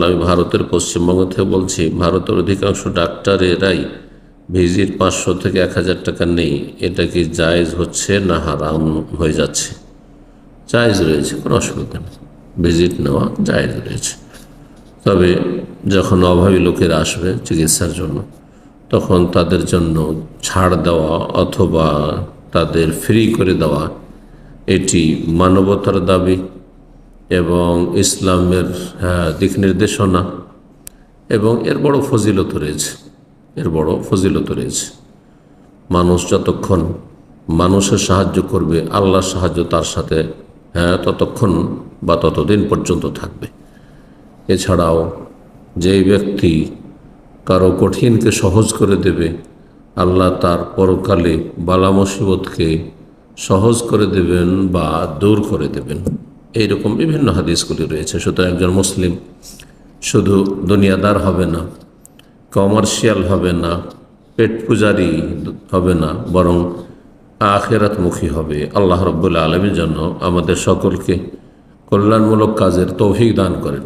আমি ভারতের পশ্চিমবঙ্গ থেকে বলছি। ভারতের অধিকাংশ ডাক্তারেরাই ভিজিট 500 থেকে 1000 টাকা নেই। এটা কি জায়েজ হচ্ছে না হারাম হয়ে যাচ্ছে? জায়েজ রয়েছে, কোনো অসুবিধা নেই, ভিজিট নেওয়া জায়েজ রয়েছে। তবে যখন অভাবী লোকেরা আসবে চিকিৎসার জন্য, তখন তাদের জন্য ছাড় দেওয়া অথবা তাদের ফ্রি করে দেওয়া এটি মানবতার দাবি এবং ইসলামের দিক নির্দেশনা, এবং এর বড় ফজিলত রয়েছে। মানুষ যতক্ষণ মানুষের সাহায্য করবে, আল্লাহর সাহায্য তার সাথে ততক্ষণ বা ততদিন পর্যন্ত থাকবে। এছাড়াও যেই ব্যক্তি কারো কঠিনকে সহজ করে দেবে, আল্লাহ তার পরকালে বালা মুসিবতকে সহজ করে দেবেন বা দূর করে দেবেন। এইরকম বিভিন্ন হাদিসগুলি রয়েছে। সুতরাং একজন মুসলিম শুধু দুনিয়াদার হবে না, কমার্শিয়াল হবে না, পেট পূজারি হবে না, বরং আখিরাতমুখী হবে। আল্লাহ রাব্বুল আলামিন যেন আমাদের সকলকে কল্যাণমূলক কাজের তৌফিক দান করেন।